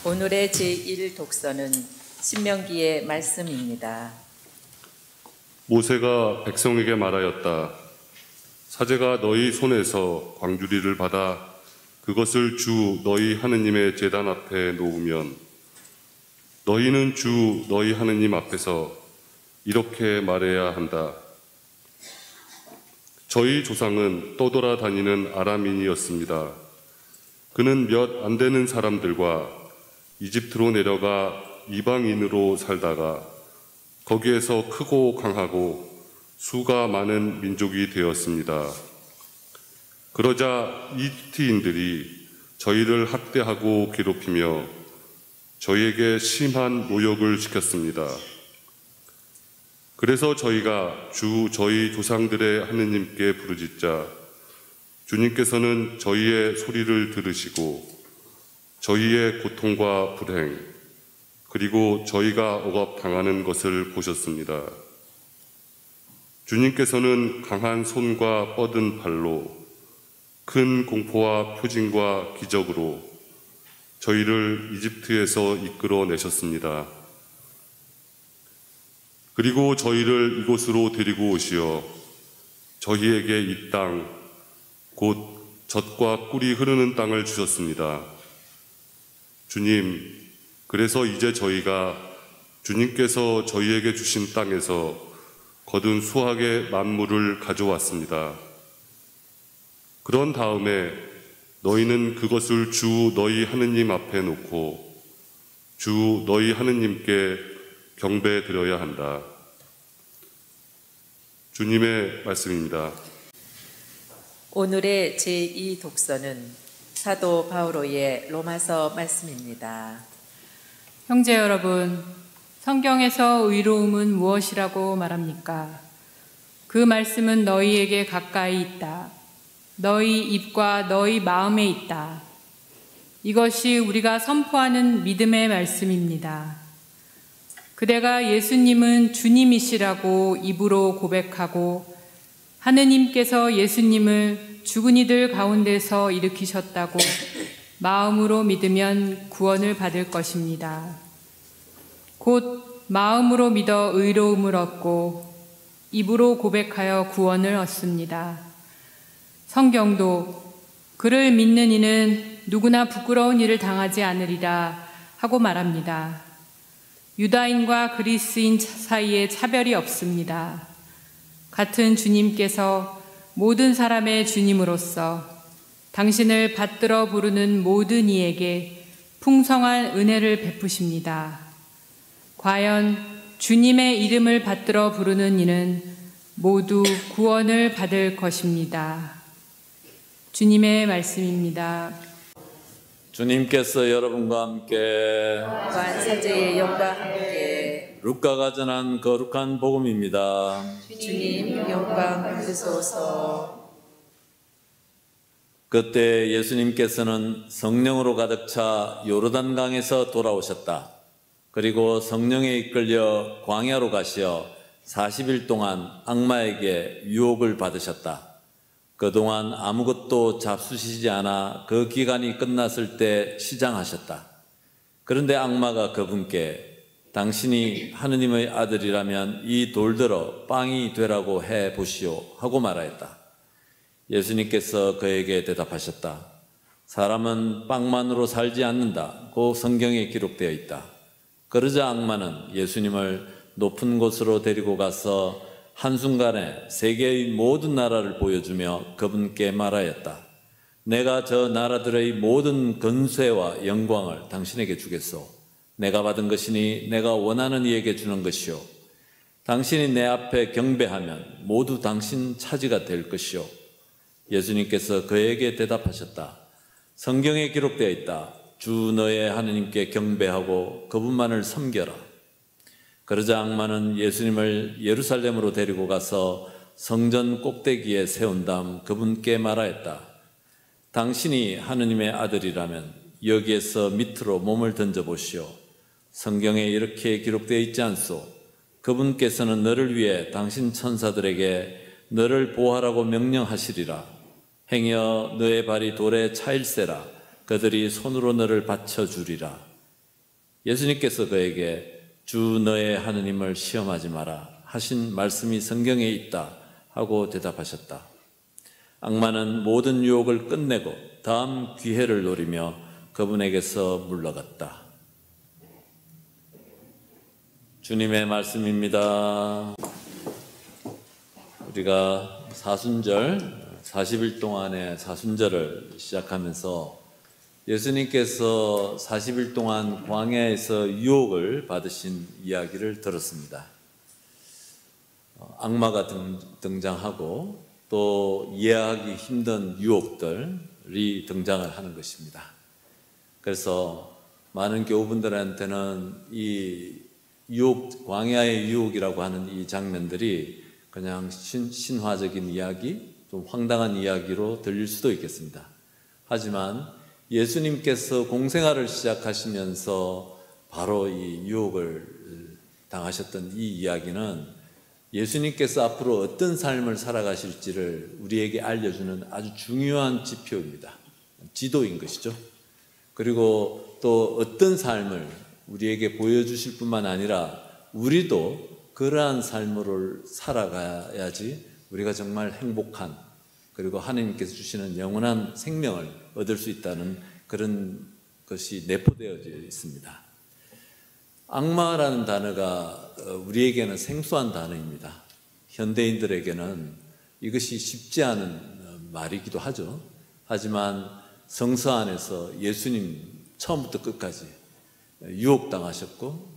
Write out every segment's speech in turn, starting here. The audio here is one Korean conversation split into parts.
오늘의 제1독서는 신명기의 말씀입니다. 모세가 백성에게 말하였다. 사제가 너희 손에서 광주리를 받아 그것을 주 너희 하느님의 제단 앞에 놓으면 너희는 주 너희 하느님 앞에서 이렇게 말해야 한다. 저희 조상은 떠돌아 다니는 아람인이었습니다. 그는 몇 안 되는 사람들과 이집트로 내려가 이방인으로 살다가 거기에서 크고 강하고 수가 많은 민족이 되었습니다. 그러자 이집트인들이 저희를 학대하고 괴롭히며 저희에게 심한 모욕을 시켰습니다. 그래서 저희가 주 저희 조상들의 하느님께 부르짖자 주님께서는 저희의 소리를 들으시고 저희의 고통과 불행 그리고 저희가 억압당하는 것을 보셨습니다. 주님께서는 강한 손과 뻗은 발로 큰 공포와 표징과 기적으로 저희를 이집트에서 이끌어내셨습니다. 그리고 저희를 이곳으로 데리고 오시어 저희에게 이 땅, 곧 젖과 꿀이 흐르는 땅을 주셨습니다. 주님, 그래서 이제 저희가 주님께서 저희에게 주신 땅에서 거둔 수확의 만물을 가져왔습니다. 그런 다음에 너희는 그것을 주 너희 하느님 앞에 놓고 주 너희 하느님께 경배 드려야 한다. 주님의 말씀입니다. 오늘의 제2독서는 사도 바오로의 로마서 말씀입니다. 형제 여러분, 성경에서 의로움은 무엇이라고 말합니까? 그 말씀은 너희에게 가까이 있다. 너희 입과 너희 마음에 있다. 이것이 우리가 선포하는 믿음의 말씀입니다. 그대가 예수님은 주님이시라고 입으로 고백하고 하느님께서 예수님을 죽은 이들 가운데서 일으키셨다고 마음으로 믿으면 구원을 받을 것입니다. 곧 마음으로 믿어 의로움을 얻고 입으로 고백하여 구원을 얻습니다. 성경도 그를 믿는 이는 누구나 부끄러운 일을 당하지 않으리라 하고 말합니다. 유다인과 그리스인 사이에 차별이 없습니다. 같은 주님께서 모든 사람의 주님으로서 당신을 받들어 부르는 모든 이에게 풍성한 은혜를 베푸십니다. 과연 주님의 이름을 받들어 부르는 이는 모두 구원을 받을 것입니다. 주님의 말씀입니다. 주님께서 여러분과 함께 사제의 영과 함께 루카가 전한 거룩한 복음입니다. 주님 영광 받으소서. 그때 예수님께서는 성령으로 가득 차 요르단강에서 돌아오셨다. 그리고 성령에 이끌려 광야로 가시어 40일 동안 악마에게 유혹을 받으셨다. 그동안 아무것도 잡수시지 않아 그 기간이 끝났을 때 시장하셨다. 그런데 악마가 그분께 당신이 하느님의 아들이라면 이 돌들어 빵이 되라고 해보시오 하고 말하였다. 예수님께서 그에게 대답하셨다. 사람은 빵만으로 살지 않는다고 성경에 기록되어 있다. 그러자 악마는 예수님을 높은 곳으로 데리고 가서 한순간에 세계의 모든 나라를 보여주며 그분께 말하였다. 내가 저 나라들의 모든 권세와 영광을 당신에게 주겠소. 내가 받은 것이니 내가 원하는 이에게 주는 것이요. 당신이 내 앞에 경배하면 모두 당신 차지가 될 것이요. 예수님께서 그에게 대답하셨다. 성경에 기록되어 있다. 주 너의 하느님께 경배하고 그분만을 섬겨라. 그러자 악마는 예수님을 예루살렘으로 데리고 가서 성전 꼭대기에 세운 다음 그분께 말하였다. 당신이 하느님의 아들이라면 여기에서 밑으로 몸을 던져보시오. 성경에 이렇게 기록되어 있지 않소? 그분께서는 너를 위해 당신 천사들에게 너를 보호하라고 명령하시리라. 행여 너의 발이 돌에 차일세라. 그들이 손으로 너를 받쳐주리라. 예수님께서 그에게 주 너의 하느님을 시험하지 마라 하신 말씀이 성경에 있다 하고 대답하셨다. 악마는 모든 유혹을 끝내고 다음 기회를 노리며 그분에게서 물러갔다. 주님의 말씀입니다. 우리가 사순절 40일 동안의 사순절을 시작하면서 예수님께서 40일 동안 광야에서 유혹을 받으신 이야기를 들었습니다. 악마가 등장하고 또 이해하기 힘든 유혹들이 등장을 하는 것입니다. 그래서 많은 교우분들한테는 이 유혹, 광야의 유혹이라고 하는 이 장면들이 그냥 신화적인 이야기, 좀 황당한 이야기로 들릴 수도 있겠습니다. 하지만 예수님께서 공생활을 시작하시면서 바로 이 유혹을 당하셨던 이 이야기는 예수님께서 앞으로 어떤 삶을 살아가실지를 우리에게 알려주는 아주 중요한 지표입니다. 지도인 것이죠. 그리고 또 어떤 삶을 우리에게 보여주실 뿐만 아니라 우리도 그러한 삶을 살아가야지 우리가 정말 행복한, 그리고 하나님께서 주시는 영원한 생명을 얻을 수 있다는 그런 것이 내포되어 있습니다. 악마라는 단어가 우리에게는 생소한 단어입니다. 현대인들에게는 이것이 쉽지 않은 말이기도 하죠. 하지만 성서 안에서 예수님 처음부터 끝까지 유혹당하셨고,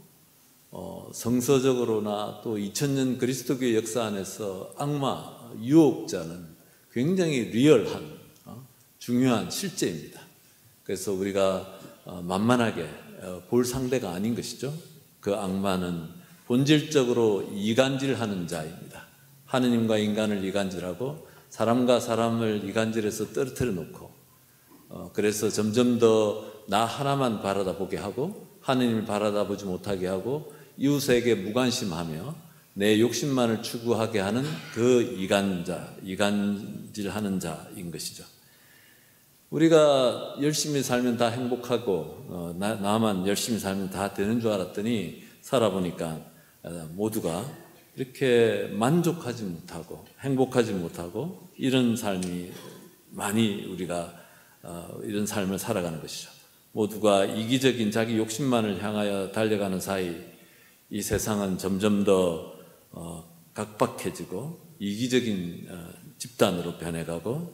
성서적으로나 또 2000년 그리스도교의 역사 안에서 악마, 유혹자는 굉장히 리얼한 중요한 실제입니다. 그래서 우리가 만만하게 볼 상대가 아닌 것이죠. 그 악마는 본질적으로 이간질하는 자입니다. 하느님과 인간을 이간질하고 사람과 사람을 이간질해서 떨어뜨려 놓고, 그래서 점점 더 나 하나만 바라다보게 하고 하느님을 바라다보지 못하게 하고 이웃에게 무관심하며 내 욕심만을 추구하게 하는 그 이간질하는 자인 것이죠. 우리가 열심히 살면 다 행복하고 나만 열심히 살면 다 되는 줄 알았더니 살아보니까 모두가 이렇게 만족하지 못하고 행복하지 못하고 이런 삶이 많이 우리가 이런 삶을 살아가는 것이죠. 모두가 이기적인 자기 욕심만을 향하여 달려가는 사이 이 세상은 점점 더 각박해지고 이기적인 집단으로 변해가고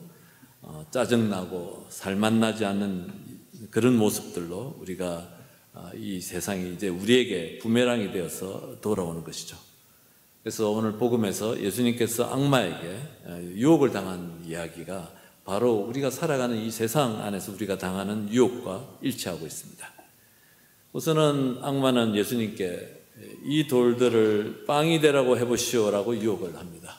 짜증나고 살맛나지 않는 그런 모습들로 우리가 이 세상이 이제 우리에게 부메랑이 되어서 돌아오는 것이죠. 그래서 오늘 복음에서 예수님께서 악마에게 유혹을 당한 이야기가 바로 우리가 살아가는 이 세상 안에서 우리가 당하는 유혹과 일치하고 있습니다. 우선은 악마는 예수님께 이 돌들을 빵이 되라고 해보시오라고 유혹을 합니다.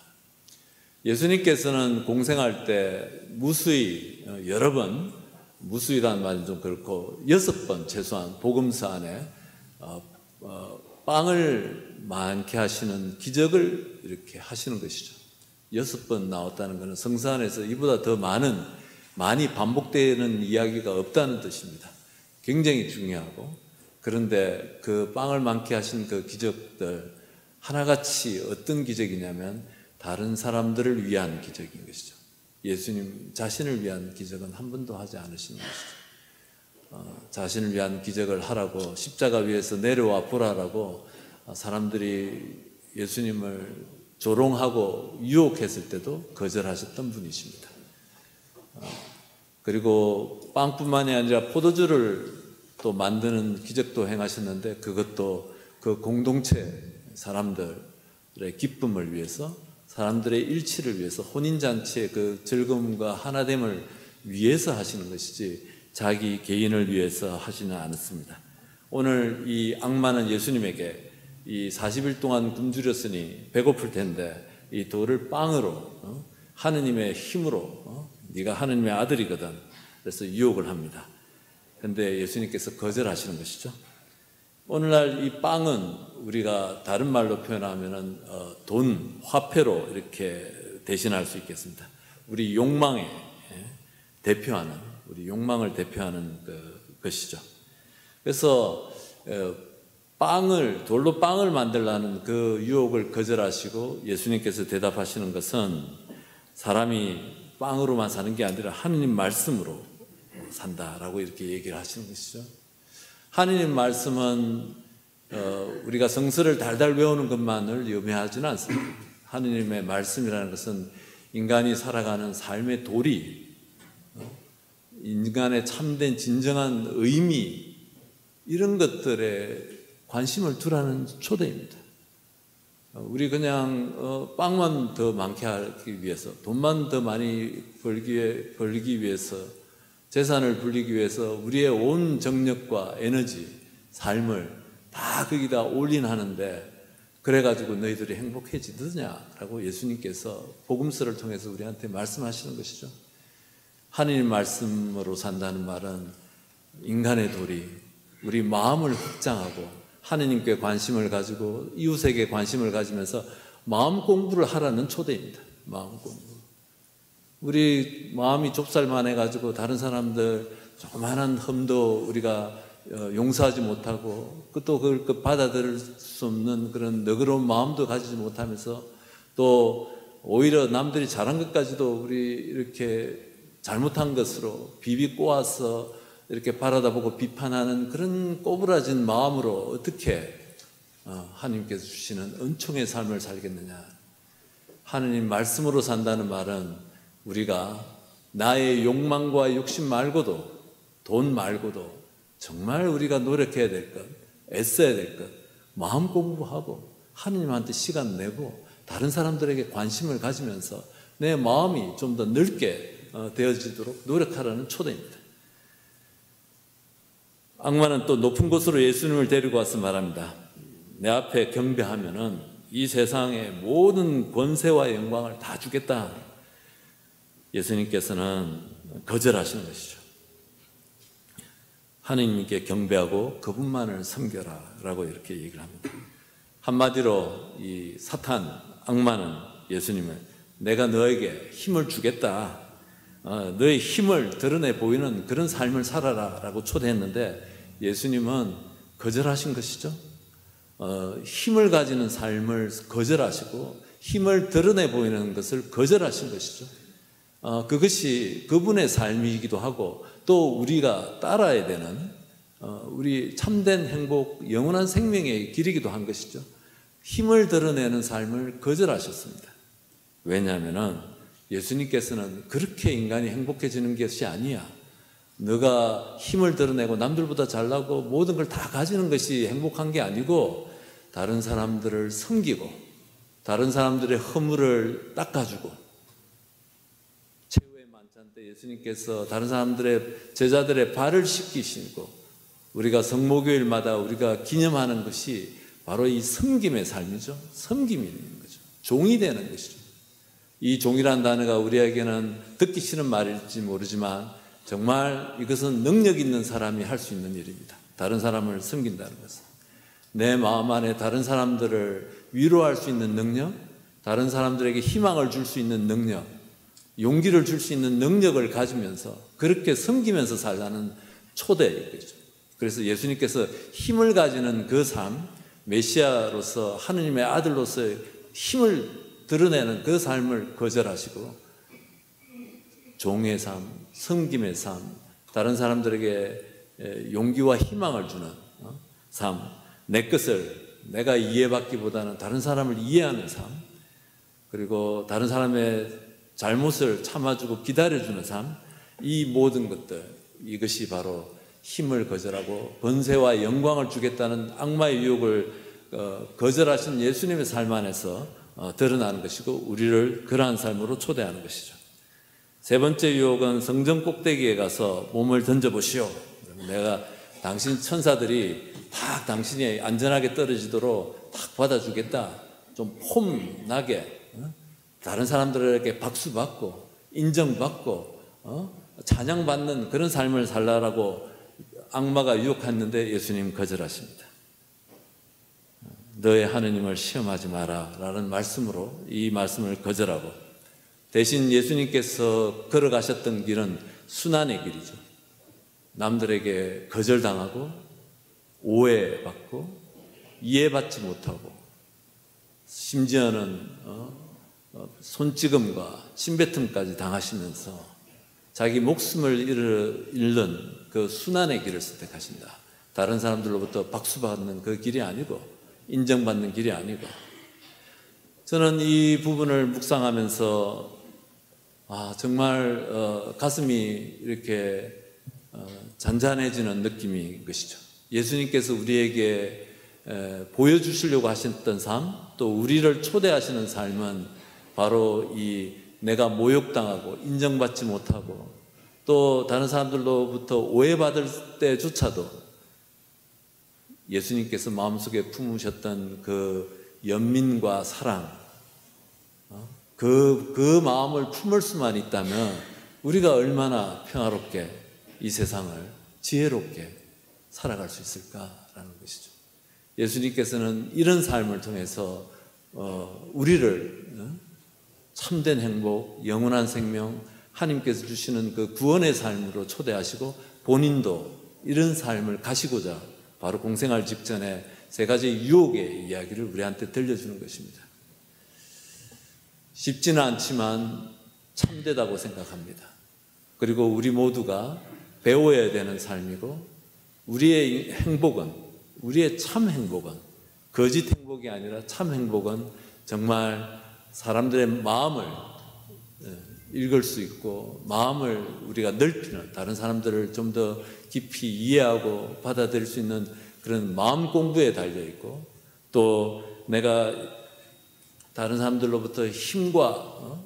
예수님께서는 공생할 때 무수히 여러 번, 무수히라는 말은 좀 그렇고 6번 최소한 복음서 안에 빵을 많게 하시는 기적을 이렇게 하시는 것이죠. 6번 나왔다는 것은 성서 안에서 이보다 더 많이 반복되는 이야기가 없다는 뜻입니다. 굉장히 중요하고, 그런데 그 빵을 많게 하신 그 기적들 하나같이 어떤 기적이냐면 다른 사람들을 위한 기적인 것이죠. 예수님 자신을 위한 기적은 한 번도 하지 않으시는 것이죠. 자신을 위한 기적을 하라고 십자가 위에서 내려와 보라라고 사람들이 예수님을 조롱하고 유혹했을 때도 거절하셨던 분이십니다. 그리고 빵뿐만이 아니라 포도주를 또 만드는 기적도 행하셨는데 그것도 그 공동체 사람들의 기쁨을 위해서, 사람들의 일치를 위해서, 혼인잔치의 그 즐거움과 하나됨을 위해서 하시는 것이지 자기 개인을 위해서 하지는 않았습니다. 오늘 이 악마는 예수님에게 이 40일 동안 굶주렸으니 배고플 텐데 이 돌을 빵으로, 하느님의 힘으로, 네가 하느님의 아들이거든, 그래서 유혹을 합니다. 그런데 예수님께서 거절하시는 것이죠. 오늘날 이 빵은 우리가 다른 말로 표현하면은 돈, 화폐로 이렇게 대신할 수 있겠습니다. 우리 욕망에 대표하는, 우리 욕망을 대표하는 것이죠. 그래서 돌로 빵을 만들라는 그 유혹을 거절하시고 예수님께서 대답하시는 것은 사람이 빵으로만 사는 게 아니라 하느님 말씀으로 산다라고 이렇게 얘기를 하시는 것이죠. 하느님 말씀은 우리가 성서를 달달 외우는 것만을 의미하지는 않습니다. 하느님의 말씀이라는 것은 인간이 살아가는 삶의 도리, 인간의 참된 진정한 의미, 이런 것들에 관심을 두라는 초대입니다. 우리 그냥 빵만 더 많게 하기 위해서, 돈만 더 많이 벌기 위해서, 재산을 불리기 위해서 우리의 온 정력과 에너지, 삶을 다 거기다 올인하는데 그래가지고 너희들이 행복해지느냐라고 예수님께서 복음서를 통해서 우리한테 말씀하시는 것이죠. 하느님 말씀으로 산다는 말은 인간의 도리, 우리 마음을 확장하고 하느님께 관심을 가지고 이웃에게 관심을 가지면서 마음 공부를 하라는 초대입니다. 마음 공부. 우리 마음이 좁쌀만해 가지고 다른 사람들 조그마한 흠도 우리가 용서하지 못하고 또 그걸 받아들일 수 없는 그런 너그러운 마음도 가지지 못하면서 또 오히려 남들이 잘한 것까지도 우리 이렇게 잘못한 것으로 비비 꼬아서 이렇게 바라다보고 비판하는 그런 꼬부라진 마음으로 어떻게 하나님께서 주시는 은총의 삶을 살겠느냐. 하느님 말씀으로 산다는 말은 우리가 나의 욕망과 욕심 말고도, 돈 말고도 정말 우리가 노력해야 될 것, 애써야 될 것, 마음 공부하고 하느님한테 시간 내고 다른 사람들에게 관심을 가지면서 내 마음이 좀 더 넓게 되어지도록 노력하라는 초대입니다. 악마는 또 높은 곳으로 예수님을 데리고 와서 말합니다. 내 앞에 경배하면은 이 세상의 모든 권세와 영광을 다 주겠다. 예수님께서는 거절하시는 것이죠. 하느님께 경배하고 그분만을 섬겨라 라고 이렇게 얘기를 합니다. 한마디로 이 사탄, 악마는 예수님을 내가 너에게 힘을 주겠다, 너의 힘을 드러내 보이는 그런 삶을 살아라 라고 초대했는데 예수님은 거절하신 것이죠. 힘을 가지는 삶을 거절하시고 힘을 드러내 보이는 것을 거절하신 것이죠. 그것이 그분의 삶이기도 하고 또 우리가 따라야 되는 우리 참된 행복, 영원한 생명의 길이기도 한 것이죠. 힘을 드러내는 삶을 거절하셨습니다. 왜냐하면 예수님께서는 그렇게 인간이 행복해지는 것이 아니야. 너가 힘을 드러내고 남들보다 잘나고 모든 걸 다 가지는 것이 행복한 게 아니고 다른 사람들을 섬기고 다른 사람들의 허물을 닦아주고 최후의 만찬 때 예수님께서 다른 사람들의 제자들의 발을 씻기시고 우리가 성목요일마다 우리가 기념하는 것이 바로 이 섬김의 삶이죠. 섬김이 있는 거죠. 종이 되는 것이죠. 이 종이란 단어가 우리에게는 듣기 싫은 말일지 모르지만 정말 이것은 능력 있는 사람이 할 수 있는 일입니다. 다른 사람을 섬긴다는 것은 내 마음 안에 다른 사람들을 위로할 수 있는 능력, 다른 사람들에게 희망을 줄 수 있는 능력, 용기를 줄 수 있는 능력을 가지면서 그렇게 섬기면서 살라는 초대이죠. 그래서 예수님께서 힘을 가지는 그 삶, 메시아로서 하느님의 아들로서의 힘을 드러내는 그 삶을 거절하시고 종의 삶, 섬김의 삶, 다른 사람들에게 용기와 희망을 주는 삶, 내 것을 내가 이해받기보다는 다른 사람을 이해하는 삶, 그리고 다른 사람의 잘못을 참아주고 기다려주는 삶, 이 모든 것들, 이것이 바로 힘을 거절하고 번세와 영광을 주겠다는 악마의 유혹을 거절하신 예수님의 삶 안에서 드러나는 것이고 우리를 그러한 삶으로 초대하는 것이죠. 세 번째 유혹은 성전 꼭대기에 가서 몸을 던져보시오. 내가 당신 천사들이 탁 당신이 안전하게 떨어지도록 탁 받아주겠다. 좀 폼나게 다른 사람들에게 박수받고 인정받고 찬양받는 그런 삶을 살라라고 악마가 유혹했는데 예수님 거절하십니다. 너의 하느님을 시험하지 마라 라는 말씀으로 이 말씀을 거절하고 대신 예수님께서 걸어가셨던 길은 순환의 길이죠. 남들에게 거절당하고 오해받고 이해받지 못하고 심지어는 손찌검과 침뱉음까지 당하시면서 자기 목숨을 잃는 그 순환의 길을 선택하신다. 다른 사람들로부터 박수받는 그 길이 아니고 인정받는 길이 아니고, 저는 이 부분을 묵상하면서 정말 가슴이 이렇게 잔잔해지는 느낌인 것이죠. 예수님께서 우리에게 보여주시려고 하셨던 삶, 또 우리를 초대하시는 삶은 바로 이 내가 모욕당하고 인정받지 못하고 또 다른 사람들로부터 오해받을 때조차도 예수님께서 마음속에 품으셨던 그 연민과 사랑, 그 마음을 품을 수만 있다면 우리가 얼마나 평화롭게 이 세상을 지혜롭게 살아갈 수 있을까라는 것이죠. 예수님께서는 이런 삶을 통해서 우리를 참된 행복, 영원한 생명, 하나님께서 주시는 그 구원의 삶으로 초대하시고 본인도 이런 삶을 가시고자 바로 공생할 직전에 3가지 유혹의 이야기를 우리한테 들려주는 것입니다. 쉽지는 않지만 참되다고 생각합니다. 그리고 우리 모두가 배워야 되는 삶이고, 우리의 행복은, 우리의 참 행복은 거짓 행복이 아니라 참 행복은 정말 사람들의 마음을 읽을 수 있고 마음을 우리가 넓히는, 다른 사람들을 좀 더 깊이 이해하고 받아들일 수 있는 그런 마음 공부에 달려 있고, 또 내가 다른 사람들로부터 힘과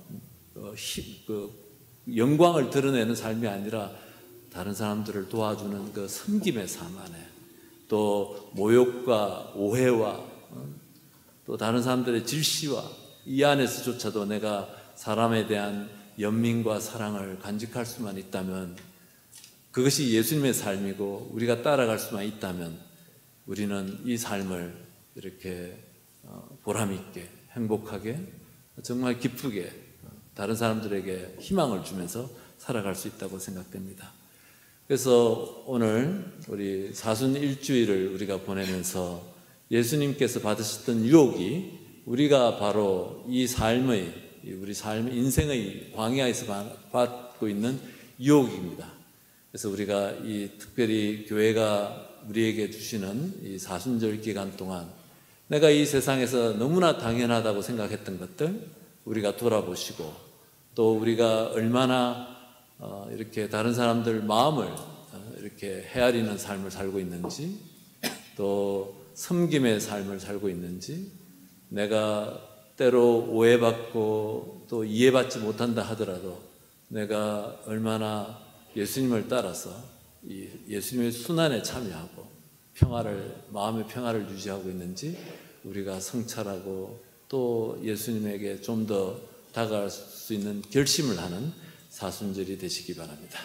영광을 드러내는 삶이 아니라 다른 사람들을 도와주는 그 섬김의 삶 안에, 또 모욕과 오해와 또 다른 사람들의 질시와 이 안에서조차도 내가 사람에 대한 연민과 사랑을 간직할 수만 있다면, 그것이 예수님의 삶이고 우리가 따라갈 수만 있다면 우리는 이 삶을 이렇게 보람 있게 행복하게 정말 기쁘게 다른 사람들에게 희망을 주면서 살아갈 수 있다고 생각됩니다. 그래서 오늘 우리 사순 일주일을 우리가 보내면서 예수님께서 받으셨던 유혹이 우리가 바로 이 삶의, 우리 삶 인생의 광야에서 받고 있는 유혹입니다. 그래서 우리가 이 특별히 교회가 우리에게 주시는 이 사순절 기간 동안 내가 이 세상에서 너무나 당연하다고 생각했던 것들 우리가 돌아보시고, 또 우리가 얼마나 이렇게 다른 사람들 마음을 이렇게 헤아리는 삶을 살고 있는지, 또 섬김의 삶을 살고 있는지, 내가 때로 오해받고 또 이해받지 못한다 하더라도 내가 얼마나 예수님을 따라서 이 예수님의 순환에 참여하고 마음의 평화를 유지하고 있는지 우리가 성찰하고 또 예수님에게 좀 더 다가갈 수 있는 결심을 하는 사순절이 되시기 바랍니다.